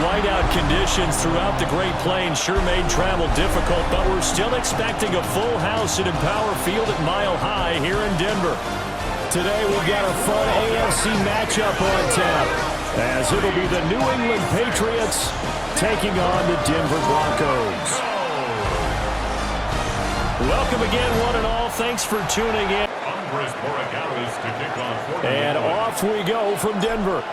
whiteout conditions throughout the Great Plains sure made travel difficult, but we're still expecting a full house at Empower Field at Mile High here in Denver. Today we've got a fun AFC matchup on tap, as it'll be the New England Patriots taking on the Denver Broncos. Welcome again, one and all. Thanks for tuning in. And off we go from Denver.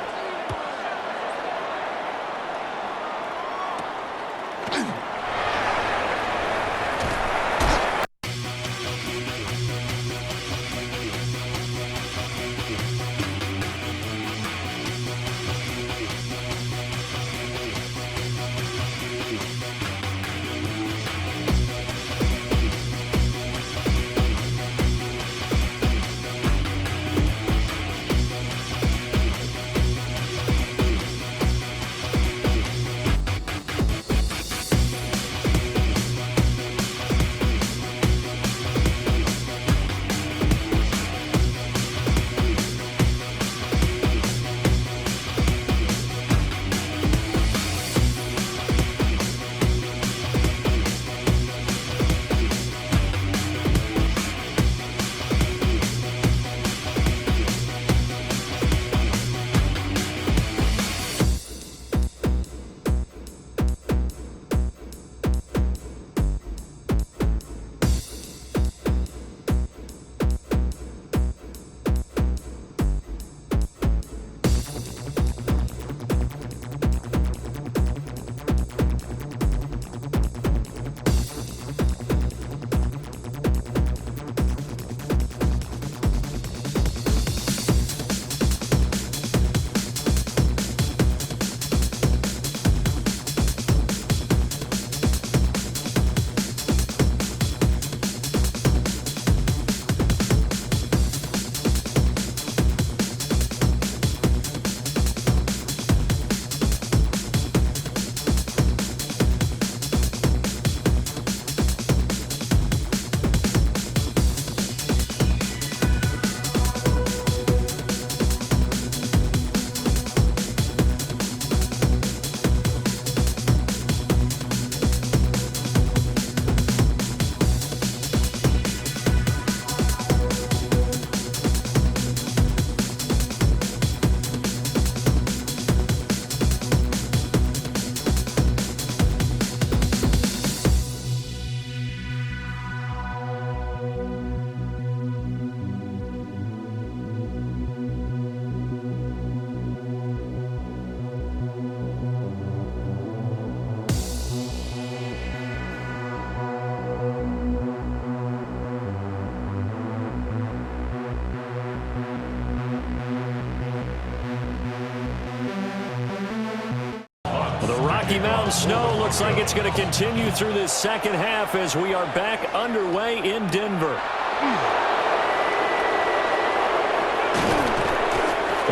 Rocky Mountain snow looks like it's going to continue through this second half as we are back underway in Denver.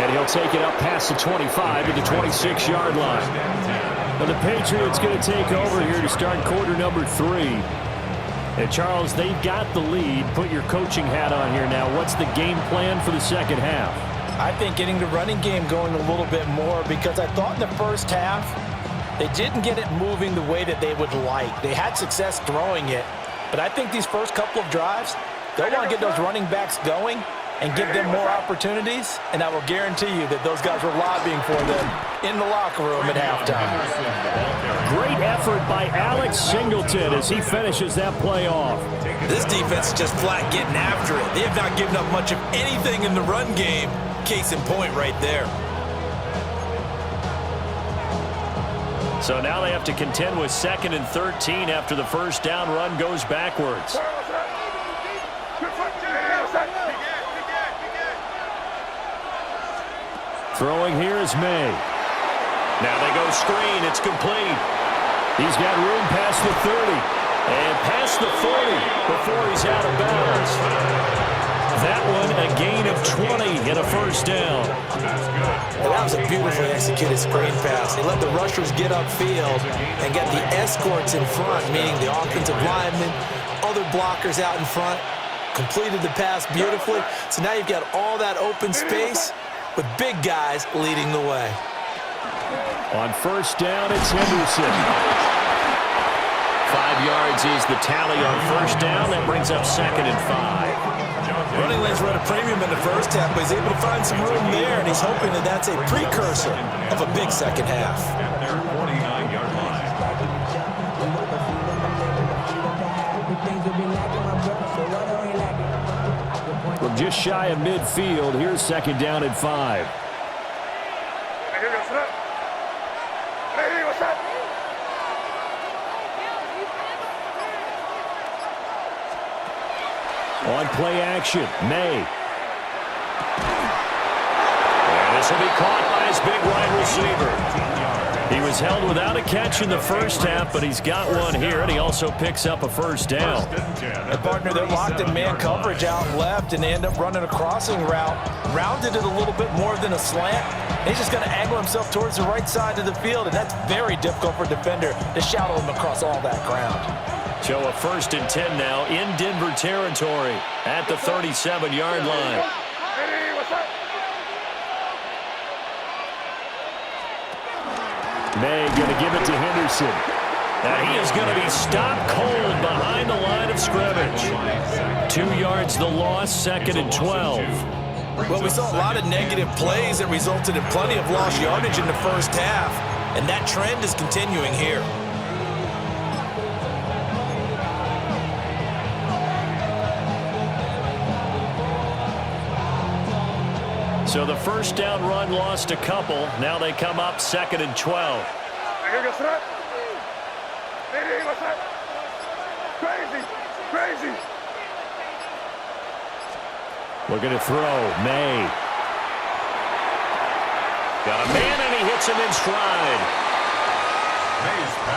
And he'll take it up past the 25 to the 26-yard line. But the Patriots going to take over here to start quarter number 3. And Charles, they've got the lead. Put your coaching hat on here now. What's the game plan for the second half? I think getting the running game going a little bit more, because I thought in the first half they didn't get it moving the way that they would like. They had success throwing it, but I think these first couple of drives, they'll want to get those running backs going and give them more opportunities, and I will guarantee you that those guys were lobbying for them in the locker room at halftime. Great effort by Alex Singleton as he finishes that play off. This defense is just flat getting after it. They have not given up much of anything in the run game. Case in point right there. So now they have to contend with 2nd and 13 after the first down run goes backwards. Throwing here is May. Now they go screen. It's complete. He's got room past the 30 and past the 40 before he's out of bounds. That one a gain of 20 and a first down. And that was a beautifully executed screen pass. They let the rushers get upfield and get the escorts in front, meaning the offensive linemen, other blockers out in front, completed the pass beautifully. So now you've got all that open space with big guys leading the way. On first down, it's Henderson. 5 yards is the tally on first down. That brings up 2nd and 5. Running lanes were at a premium in the first half, but he's able to find some room there, and he's hoping that that's a precursor of a big second half. From just shy of midfield, here's 2nd down and 5. On play action, May. And this will be caught by his big wide receiver. He was held without a catch in the first half, but he's got one here, and he also picks up a first down. And partner, they're locked in man coverage out left, and they end up running a crossing route. Rounded it a little bit more than a slant. He's just going to angle himself towards the right side of the field, and that's very difficult for a defender to shadow him across all that ground. So a 1st and 10 now in Denver territory at the 37-yard line. May going to give it to Henderson. Now he is going to be stopped cold behind the line of scrimmage. 2 yards the loss, 2nd and 12. Well, we saw a lot of negative plays that resulted in plenty of lost yardage in the first half, and that trend is continuing here. So the first down run lost a couple. Now they come up 2nd and 12. Looking to throw. May. Got a man, and he hits him in stride.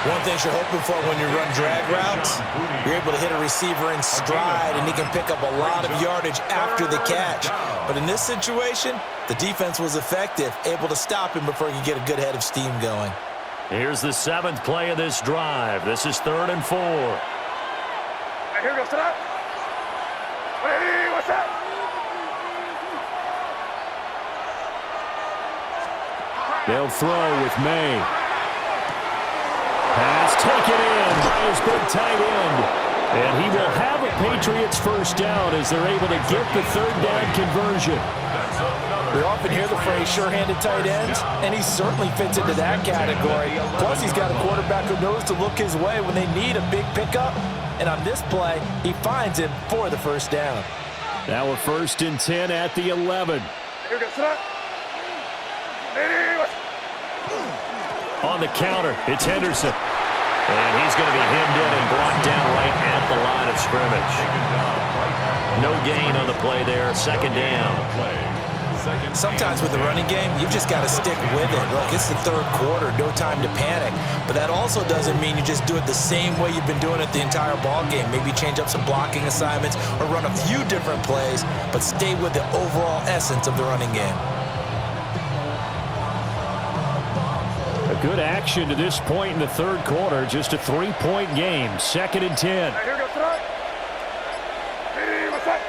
One thing you're hoping for when you run drag routes, you're able to hit a receiver in stride, and he can pick up a lot of yardage after the catch. But in this situation, the defense was effective, able to stop him before he could get a good head of steam going. Here's the 7th play of this drive. This is 3rd and 4. Here goes to that. Hey, what's that? They'll throw with May. Pass taken in by his big tight end. And he will have a Patriots first down as they're able to get the 3rd down conversion. We often hear the phrase sure-handed tight ends, and he certainly fits into that category. Plus, he's got a quarterback who knows to look his way when they need a big pickup. And on this play, he finds him for the first down. Now a 1st and 10 at the 11. Here goes to that. On the counter, it's Henderson. And he's going to be hemmed in and brought down right at the line of scrimmage. No gain on the play there, 2nd down. Sometimes with the running game, you've just got to stick with it. Look, it's the 3rd quarter, no time to panic. But that also doesn't mean you just do it the same way you've been doing it the entire ball game. Maybe change up some blocking assignments or run a few different plays, but stay with the overall essence of the running game. A good action to this point in the 3rd quarter. Just a 3-point game. 2nd and 10. Here goes to that. Hey, what's that?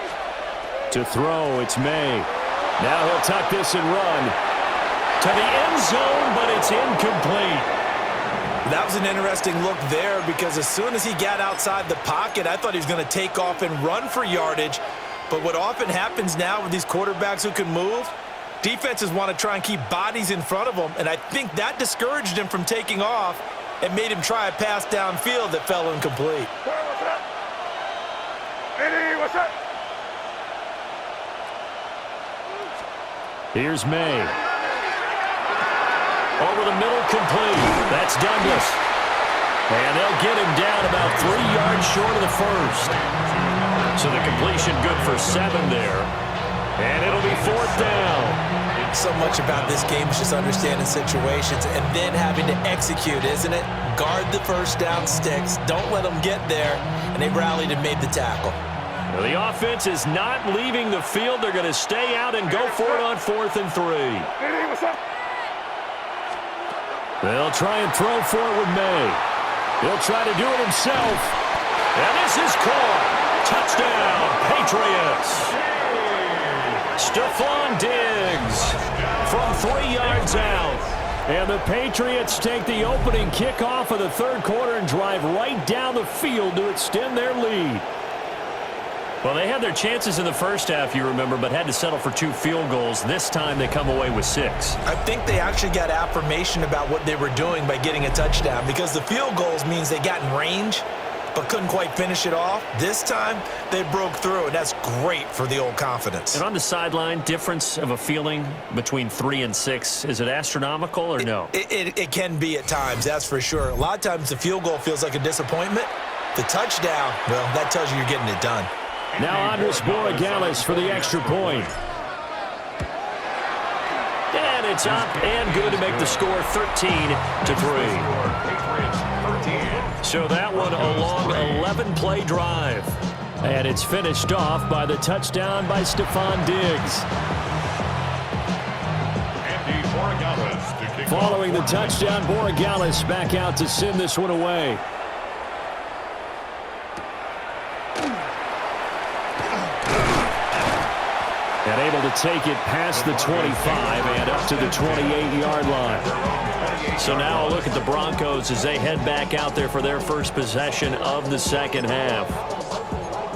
To throw, it's May. Now he'll tuck this and run to the end zone, but it's incomplete. That was an interesting look there because as soon as he got outside the pocket, I thought he was going to take off and run for yardage. But what often happens now with these quarterbacks who can move, defenses want to try and keep bodies in front of them, and I think that discouraged him from taking off and made him try a pass downfield that fell incomplete. What's that? Hey, what's that? Here's May. Over the middle, complete. That's Douglas. And they'll get him down about 3 yards short of the first. So the completion good for 7 there. And it'll be 4th down. So much about this game is just understanding situations and then having to execute, isn't it? Guard the first down sticks. Don't let them get there. And they rallied and made the tackle. Well, the offense is not leaving the field. They're going to stay out and go for it on 4th and 3. Hey, what's up? They'll try and throw for it with May. He'll try to do it himself. And this is caught. Touchdown, Patriots. Stephon Diggs from 3 yards out. And the Patriots take the opening kickoff of the third quarter and drive right down the field to extend their lead. Well, they had their chances in the first half, you remember, but had to settle for 2 field goals. This time they come away with 6. I think they actually got affirmation about what they were doing by getting a touchdown, because the field goals means they got in range but couldn't quite finish it off. This time they broke through, and that's great for the old confidence. And on the sideline, difference of a feeling between 3 and 6, is it astronomical or no? It can be at times, that's for sure. A lot of times the field goal feels like a disappointment. The touchdown, well, that tells you you're getting it done. Now Andres Borregales for the extra point. And it's up and good to make the score 13-3. So that one a long 11-play drive. And it's finished off by the touchdown by Stephon Diggs. Following the touchdown, Borregales back out to send this one away. And able to take it past the 25 and up to the 28-yard line. So now a look at the Broncos as they head back out there for their first possession of the second half.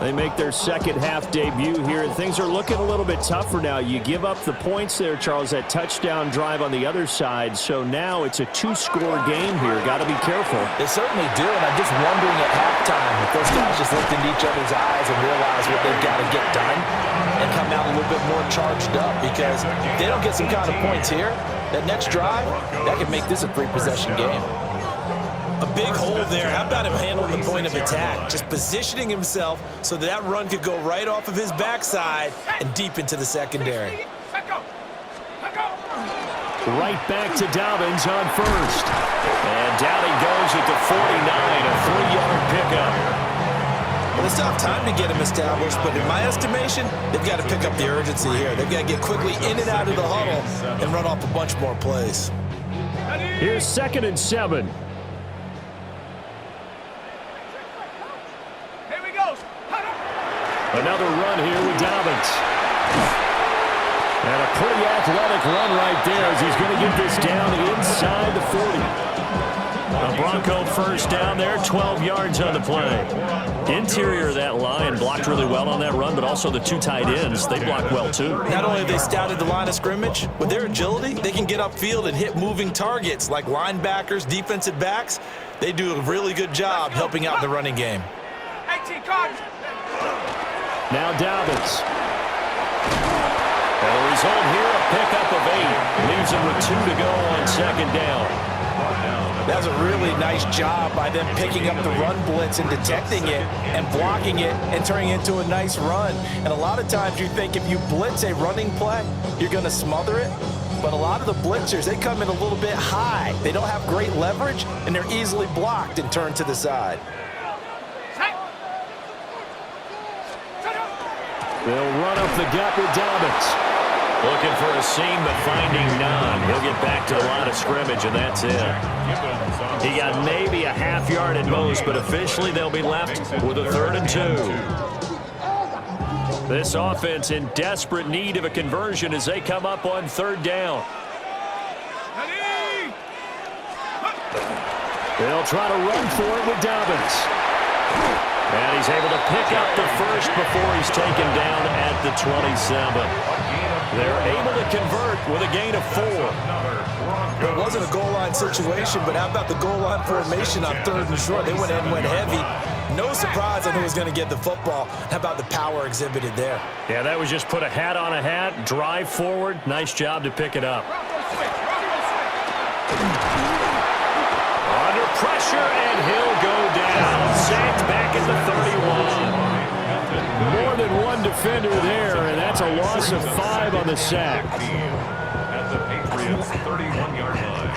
They make their second half debut here, and things are looking a little bit tougher now. You give up the points there, Charles, that touchdown drive on the other side. So now it's a 2-score game here. Got to be careful. They certainly do, and I'm just wondering at halftime if those guys just looked into each other's eyes and realized what they've got to get done and come out a little bit more charged up, because if they don't get some kind of points here, that next drive, that could make this a 3-possession game. A big hole there. How about him handling the point of attack? Just positioning himself so that run could go right off of his backside and deep into the secondary. Right back to Dobbins on first. And down he goes at the 49, a 3-yard pickup. Well, they still have time to get him established, but in my estimation, they've got to pick up the urgency here. They've got to get quickly in and out of the huddle and run off a bunch more plays. Here's 2nd and 7. Another run here with Dobbins. And a pretty athletic run right there as he's going to get this down inside the 40. A Bronco first down there, 12 yards on the play. Interior of that line blocked really well on that run, but also the 2 tight ends, they blocked well too. Not only have they scouted the line of scrimmage, with their agility, they can get upfield and hit moving targets like linebackers, defensive backs. They do a really good job helping out the running game. 18 cards. Now Dobbins. And the result here, a pickup of 8. Leaves him with 2 to go on second down. That was a really nice job by them picking up the run blitz and detecting it and blocking it and turning it into a nice run. And a lot of times you think if you blitz a running play, you're going to smother it. But a lot of the blitzers, they come in a little bit high. They don't have great leverage, and they're easily blocked and turned to the side. They'll run up the gut with Dobbins. Looking for a seam, but finding none. He'll get back to the line of scrimmage, and that's it. He got maybe a half yard at most, but officially they'll be left with a 3rd and 2. This offense in desperate need of a conversion as they come up on 3rd down. They'll try to run for it with Dobbins. And he's able to pick up the first before he's taken down at the 27. They're able to convert with a gain of 4. It wasn't a goal line situation, but how about the goal line formation on 3rd and short? They went in, went heavy. No surprise on who was going to get the football. How about the power exhibited there? Yeah, that was just put a hat on a hat, drive forward. Nice job to pick it up. Under pressure, and he'll go down. Sacked back at the 31. More than one defender there, and that's a loss of 5 on the sack. At the Patriots' 31-yard line.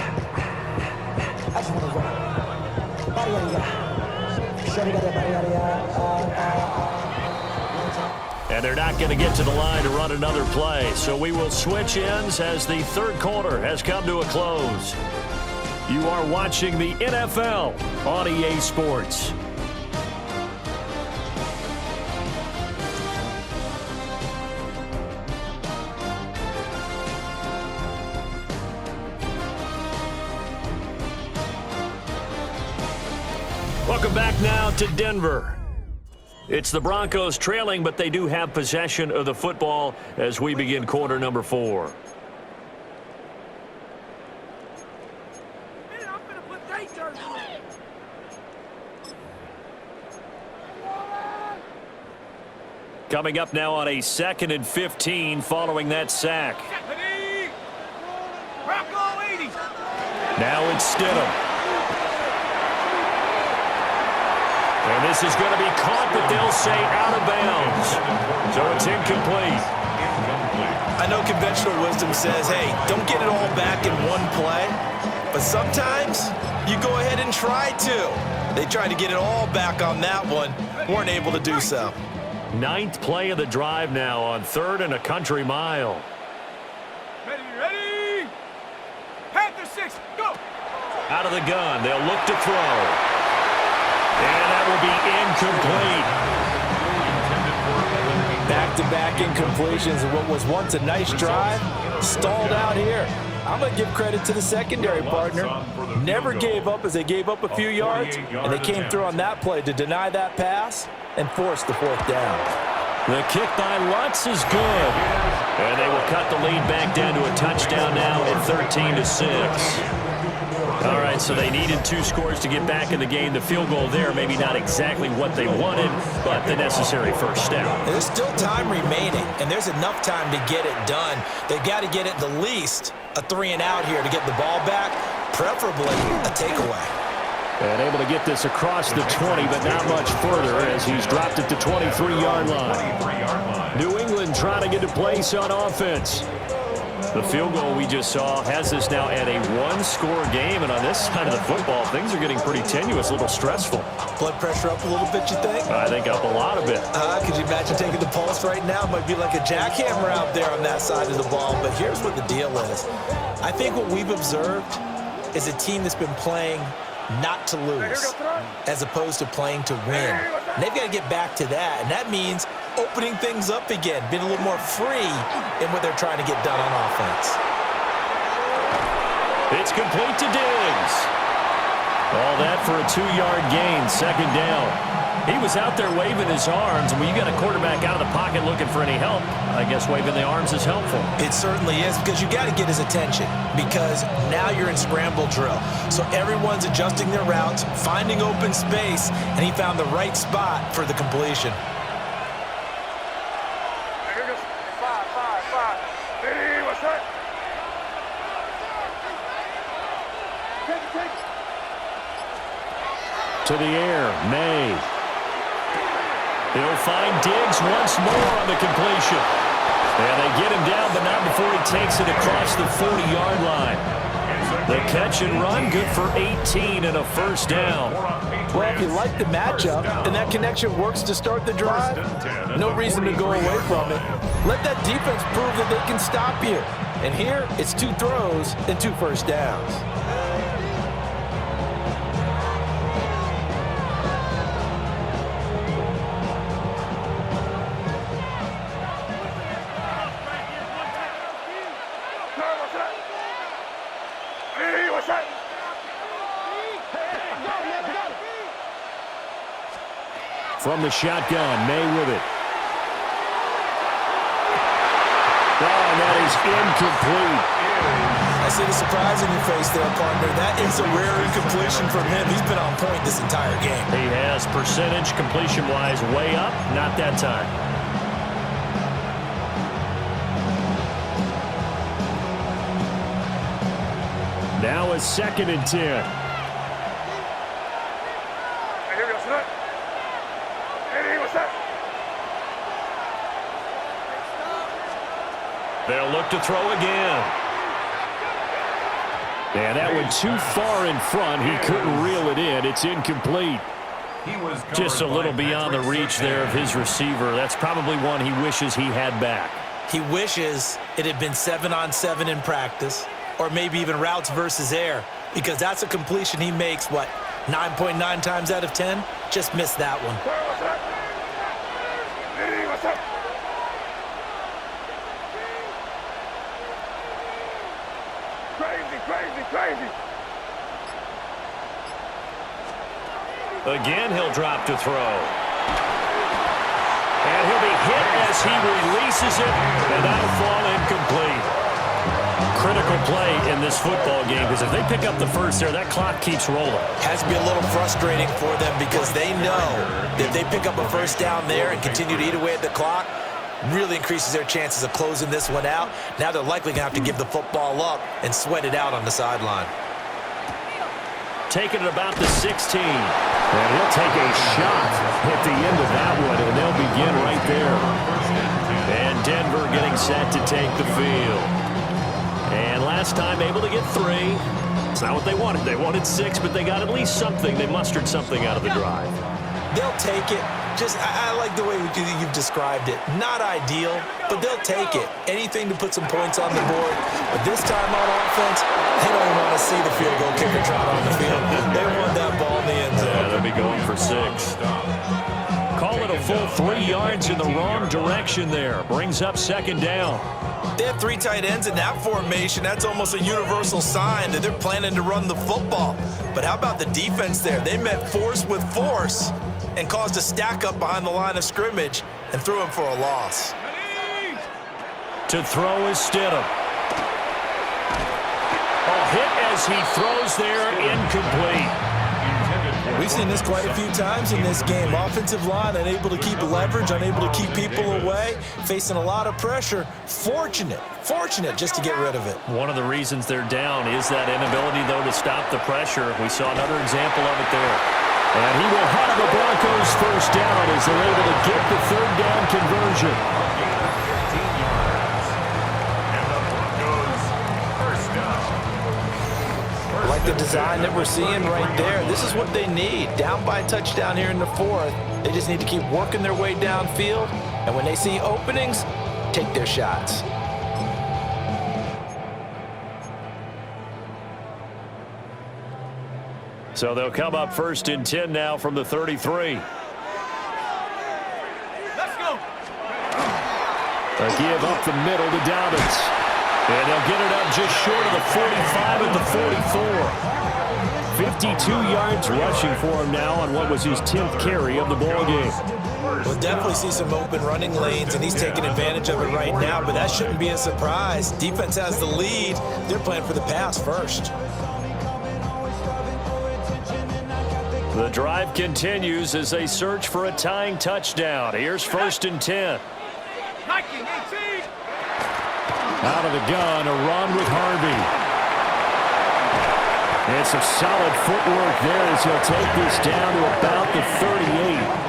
And they're not going to get to the line to run another play, so we will switch ends as the third quarter has come to a close. You are watching the NFL on EA Sports. Welcome back now to Denver. It's the Broncos trailing, but they do have possession of the football as we begin quarter number 4. Coming up now on a 2nd and 15 following that sack. Now it's Stidham. And this is going to be caught, but they'll say out of bounds. So it's incomplete. I know conventional wisdom says, hey, don't get it all back in one play. But sometimes you go ahead and try to. They tried to get it all back on that one. Weren't able to do so. 9th play of the drive now on 3rd and a country mile. Ready? Panther 6, go! Out of the gun, they'll look to throw. And that will be incomplete. Back-to-back incompletions of what was once a nice drive, stalled out here. I'm going to give credit to the secondary partner. Never gave up as they gave up a few yards, and they came through on that play to deny that pass and force the 4th down. The kick by Lutz is good. And they will cut the lead back down to a touchdown now at 13-6. All right, so they needed 2 scores to get back in the game. The field goal there, maybe not exactly what they wanted, but the necessary first down. There's still time remaining, and there's enough time to get it done. They've got to get at the least a 3 and out here to get the ball back, preferably a takeaway. And able to get this across the 20, but not much further as he's dropped it to 23-yard line. New England trying to get a place on offense. The field goal we just saw has this now at a 1-score game, and on this side of the football, things are getting pretty tenuous, a little stressful. Blood pressure up a little bit, you think? I think up a lot of it. Could you imagine taking the pulse right now? It might be like a jackhammer out there on that side of the ball, but here's what the deal is. I think what we've observed is a team that's been playing not to lose, as opposed to playing to win. And they've got to get back to that, and that means opening things up again, being a little more free in what they're trying to get done on offense. It's complete to Diggs. All that for a 2-yard gain, 2nd down. He was out there waving his arms, and when you got a quarterback out of the pocket looking for any help, I guess waving the arms is helpful. It certainly is, because you got to get his attention, because now you're in scramble drill. So everyone's adjusting their routes, finding open space, and he found the right spot for the completion. Ready, what's that? To the air, May. He'll find Diggs once more on the completion. And they get him down, but not before he takes it across the 40-yard line. The catch and run, good for 18 and a first down. Well, if you like the matchup and that connection works to start the drive, no reason to go away from it. Let that defense prove that they can stop you. And here, it's 2 throws and 2 first downs. From the shotgun, May with it. Oh, and that is incomplete. I see the surprise in your face there, partner. That is a rare incompletion from him. He's been on point this entire game. He has percentage completion-wise way up, not that time. Now a 2nd and 10. They'll look to throw again. And that went too far in front. He couldn't reel it in. It's incomplete. Just a little beyond the reach there of his receiver. That's probably one he wishes he had back. He wishes it had been 7-on-7 in practice, or maybe even routes versus air, because that's a completion he makes, 9.9 times out of 10? Just missed that one. Crazy. Again, he'll drop to throw. And he'll be hit as he releases it, and that'll fall incomplete. Critical play in this football game, because if they pick up the first there, that clock keeps rolling. Has to be a little frustrating for them because they know that if they pick up a first down there and continue to eat away at the clock, really increases their chances of closing this one out. Now they're likely going to have to give the football up and sweat it out on the sideline. Taking it about the 16. And he'll take a shot at the end of that one, and they'll begin right there. And Denver getting set to take the field. And last time able to get 3. It's not what they wanted. They wanted 6, but they got at least something. They mustered something out of the drive. They'll take it. I like the way you've described it. Not ideal, but they'll take it. Anything to put some points on the board. But this time on offense, they don't even want to see the field goal kicker trot on the field. They want that ball in the end zone. Yeah, they'll be going for 6. Call it a full 3 yards in the wrong direction there. Brings up second down. They have 3 tight ends in that formation. That's almost a universal sign that they're planning to run the football. But how about the defense there? They met force with force and caused a stack up behind the line of scrimmage and threw him for a loss. To throw is Stidham. A hit as he throws there, incomplete. We've seen this quite a few times in this game. Offensive line unable to keep leverage, unable to keep people away, facing a lot of pressure. Fortunate just to get rid of it. One of the reasons they're down is that inability, though, to stop the pressure. We saw another example of it there. And he will have the Broncos first down as they're able to get the third down conversion. 15 yards. And the Broncos first down. Like the design that we're seeing right there. This is what they need. Down by a touchdown here in the 4th. They just need to keep working their way downfield. And when they see openings, take their shots. So they'll come up first and 10 now from the 33. Let's go. A give up the middle to Dobbins. And they'll get it up just short of the 45 at the 44. 52 yards rushing for him now on what was his 10th carry of the ball game. We'll definitely see some open running lanes, and he's taking advantage of it right now, but that shouldn't be a surprise. Defense has the lead. They're playing for the pass first. The drive continues as they search for a tying touchdown. Here's first and 10. Out of the gun, a run with Harvey. And some solid footwork there as he'll take this down to about the 38.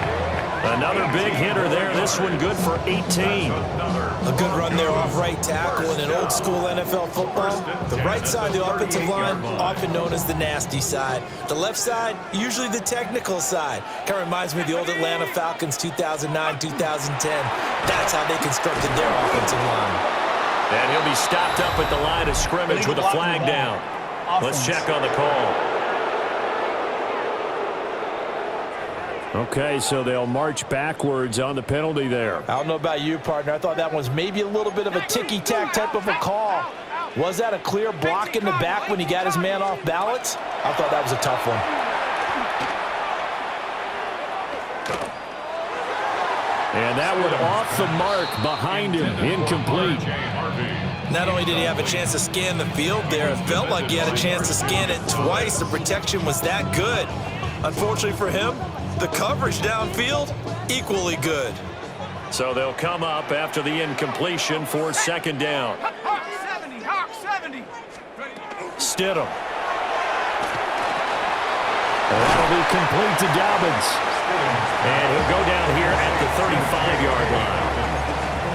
Another big hitter there. This one good for 18. A good run there off right tackle in an old school NFL football. The right side of the offensive line, often known as the nasty side. The left side, usually the technical side. Kind of reminds me of the old Atlanta Falcons 2009, 2010. That's how they constructed their offensive line. And he'll be stopped up at the line of scrimmage with a flag down. Let's check on the call. Okay, so they'll march backwards on the penalty there. I don't know about you, partner. I thought that was maybe a little bit of a ticky-tack type of a call. Was that a clear block in the back when he got his man off balance? I thought that was a tough one. And that one off the mark behind him, incomplete. Not only did he have a chance to scan the field there, it felt like he had a chance to scan it twice. The protection was that good. Unfortunately for him, the coverage downfield, equally good. So they'll come up after the incompletion for second down. Hawk 70, Hawk 70. Stidham. That'll be complete to Dobbins. And he'll go down here at the 35-yard line.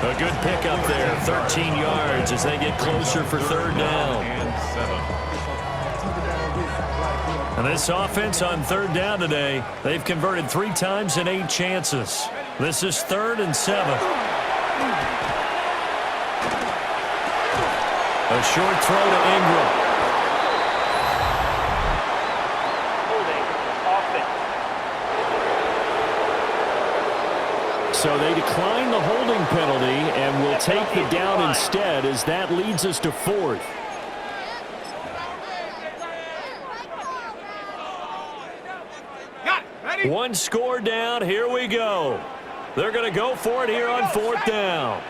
A good pickup there, 13 yards as they get closer for third down. And this offense on third down today, they've converted 3 times in 8 chances. This is 3rd and 7. A short throw to Ingram. So they decline the holding penalty and will take the down instead as that leads us to 4th. Got it. Ready? One score down. Here we go. They're going to go for it here on 4th down.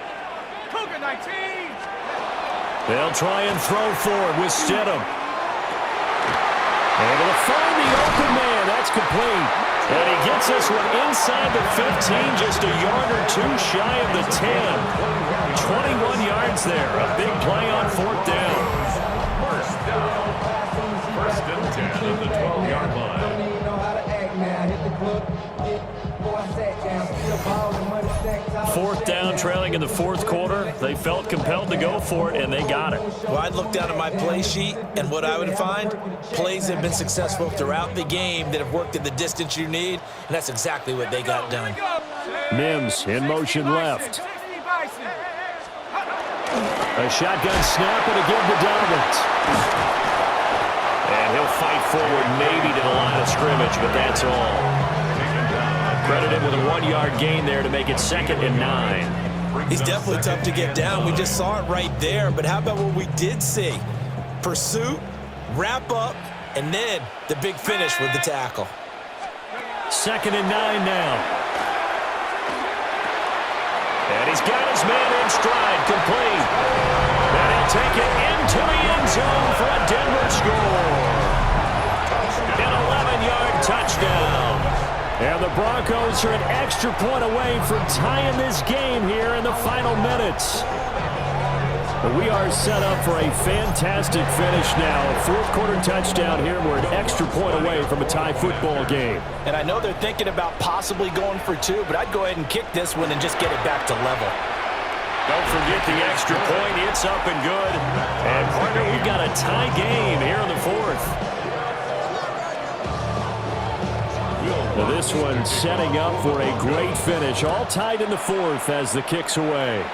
They'll try and throw forward with Stidham. Able to find the open man. That's complete. And he gets this one inside the 15, just a yard or two shy of the 10. 21 yards there. A big play on 4th down. First down. First and 10 at the 12-yard line. 4th down, trailing in the 4th quarter. They felt compelled to go for it, and they got it. Well, I'd look down at my play sheet, and what I would find, plays have been successful throughout the game that have worked at the distance you need, and that's exactly what they got done. Mims in motion left. A shotgun snap and a give to Dobbins. And he'll fight forward maybe to the line of scrimmage, but that's all. Credited with a 1-yard gain there to make it 2nd and 9. He's definitely tough to get down. We just saw it right there. But how about what we did see? Pursuit, wrap up, and then the big finish with the tackle. 2nd and 9 now. And he's got his man in stride, complete. And he'll take it into the end zone for a Denver score. An 11-yard touchdown. And the Broncos are an extra point away from tying this game here in the final minutes. But we are set up for a fantastic finish now. A 4th quarter touchdown here. We're an extra point away from a tie football game. And I know they're thinking about possibly going for 2, but I'd go ahead and kick this one and just get it back to level. Don't forget the extra point. It's up and good. And, partner, we've got a tie game here in the 4th. Well, this one setting up for a great finish. All tied in the 4th as the kick's away.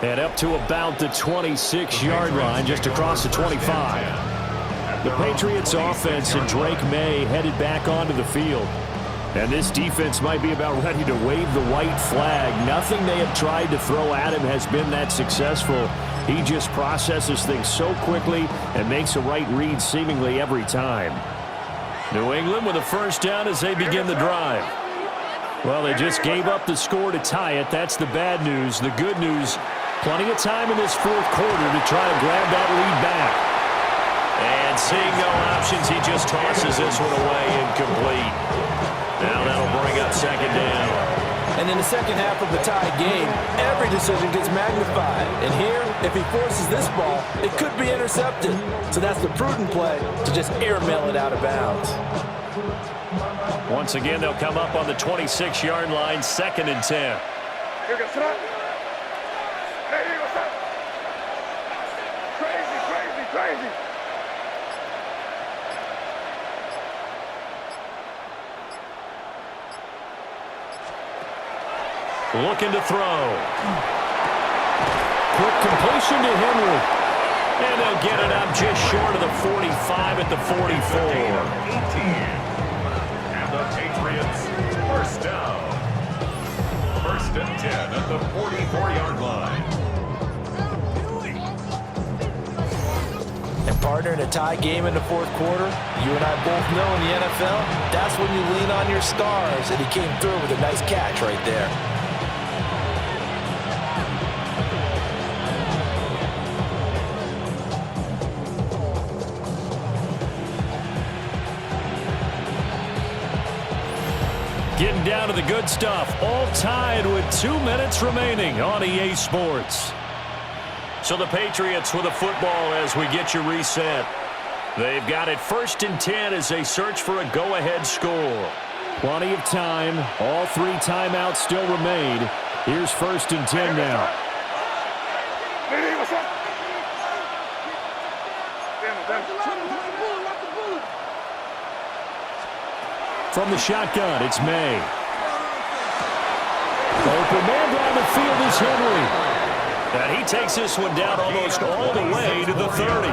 And up to about the 26-yard line, just across the 25. The Patriots offense and Drake May headed back onto the field. And this defense might be about ready to wave the white flag. Nothing they have tried to throw at him has been that successful. He just processes things so quickly and makes a right read seemingly every time. New England with a 1st down as they begin the drive. Well, they just gave up the score to tie it. That's the bad news. The good news, plenty of time in this 4th quarter to try to grab that lead back. And seeing no options, he just tosses this one away incomplete. Now that'll bring up 2nd down. And in the second half of the tie game, every decision gets magnified. And here, if he forces this ball, it could be intercepted. So that's the prudent play to just airmail it out of bounds. Once again, they'll come up on the 26-yard line, 2nd and 10. Crazy. Looking to throw. Quick completion to Henry. And they'll get it up just short of the 45 at the 44. 18. And the Patriots, 1st down. 1st and 10 at the 44-yard line. And partner, in a tie game in the 4th quarter, you and I both know in the NFL, that's when you lean on your stars. And he came through with a nice catch right there. Getting down to the good stuff. All tied with 2 minutes remaining on EA Sports. So the Patriots with a football as we get you reset. They've got it 1st and 10 as they search for a go-ahead score. Plenty of time. All 3 timeouts still remain. Here's 1st and 10 now. What's up? From the shotgun, it's May. Open man down the field is Henry. And he takes this one down almost all the way to the 30.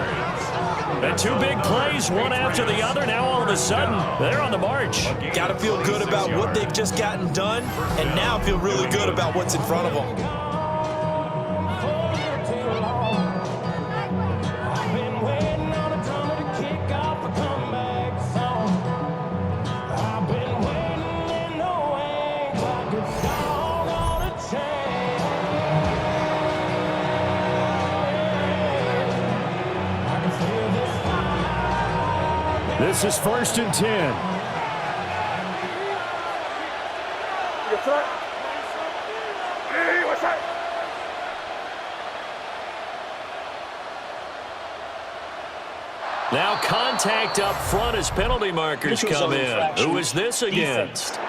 And 2 big plays, one after the other. Now all of a sudden, they're on the march. Got to feel good about what they've just gotten done, and now feel really good about what's in front of them. This is 1st and 10. Yes, sir. Hey, what's that? Now contact up front as penalty markers come in. Who is this against?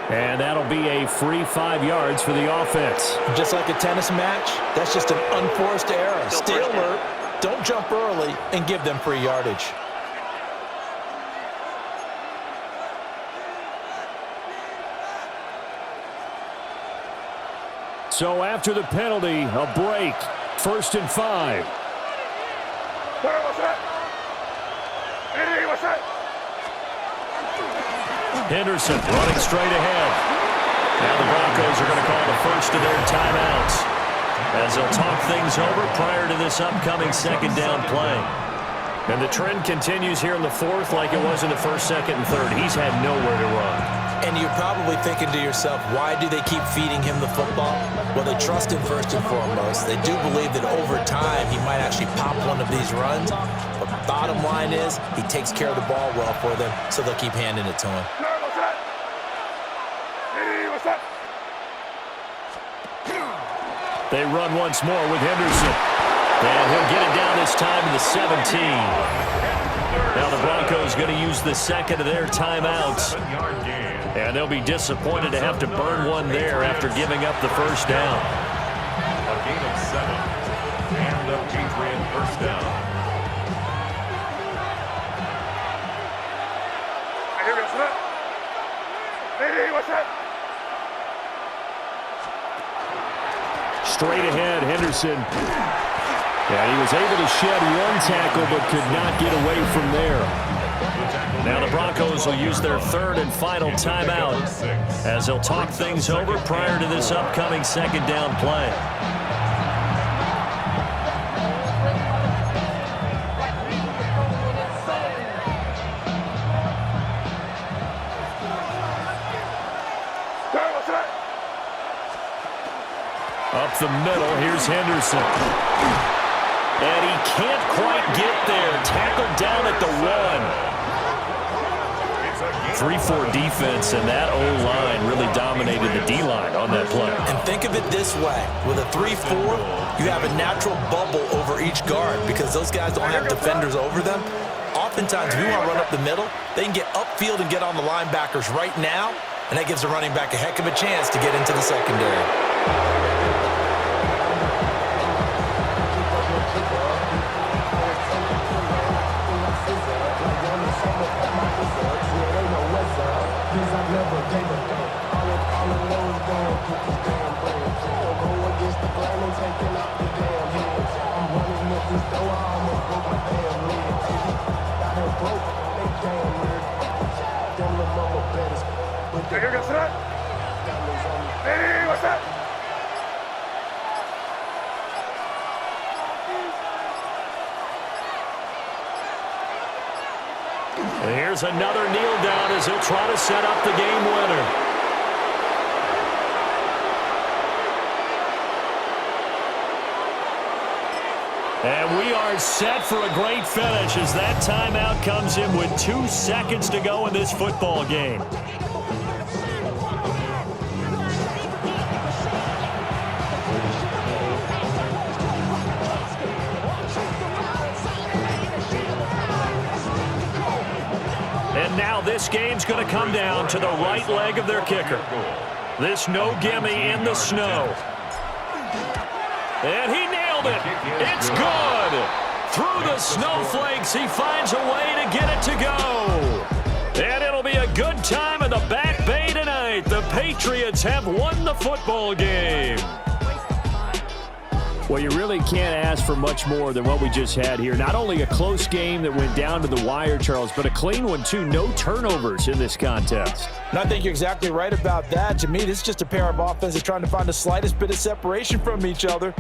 And that'll be a free 5 yards for the offense. Just like a tennis match, that's just an unforced error. Stay alert, don't jump early, and give them free yardage. So after the penalty, a break. 1st and 5. Sir, what's that? Hey, what's that? Henderson running straight ahead. Now the Broncos are going to call the first of their timeouts as they'll talk things over prior to this upcoming 2nd down play. And the trend continues here in the 4th like it was in the 1st, 2nd, and 3rd. He's had nowhere to run. And you're probably thinking to yourself, why do they keep feeding him the football? Well, they trust him first and foremost. They do believe that over time he might actually pop one of these runs. But bottom line is he takes care of the ball well for them, so they'll keep handing it to him. Sir, what's that? Hey, what's that? They run once more with Henderson. And he'll get it down this time to the 17. Now the Broncos going to use the 2nd of their timeouts. And they'll be disappointed to have to burn one there after giving up the 1st down. A gain of 7. And the Patriot 1st down. Hey, what's that? Hey, what's that? Straight ahead, Henderson. Yeah, he was able to shed one tackle but could not get away from there. Now the Broncos will use their 3rd and final timeout as they'll talk things over prior to this upcoming 2nd down play. Up the middle, here's Henderson. And he can't quite get there. Tackled down at the 1. 3-4 defense, and that O-line really dominated the D-line on that play. And think of it this way. With a 3-4, you have a natural bubble over each guard because those guys don't have defenders over them. Oftentimes, if you want to run up the middle, they can get upfield and get on the linebackers right now, and that gives the running back a heck of a chance to get into the secondary. Hey, what's that? Hey, what's that? And here's another kneel down as he'll try to set up the game winner. And we are set for a great finish as that timeout comes in with 2 seconds to go in this football game. And now this game's going to come down to the right leg of their kicker. This no gimme in the snow. And he nailed it. It's good. Through the snowflakes, he finds a way to get it to go. And it'll be a good time in the Back Bay tonight. The Patriots have won the football game. Well, you really can't ask for much more than what we just had here. Not only a close game that went down to the wire, Charles, but a clean one, too. No turnovers in this contest. And I think you're exactly right about that. To me, this is just a pair of offenses trying to find the slightest bit of separation from each other.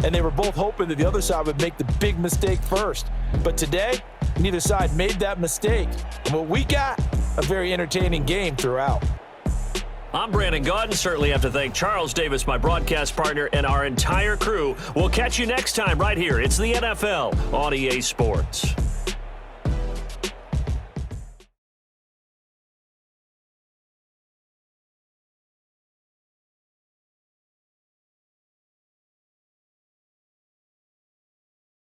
And they were both hoping that the other side would make the big mistake first. But today, neither side made that mistake. And what we got, a very entertaining game throughout. I'm Brandon Gaudin. Certainly have to thank Charles Davis, my broadcast partner, and our entire crew. We'll catch you next time right here. It's the NFL on EA Sports.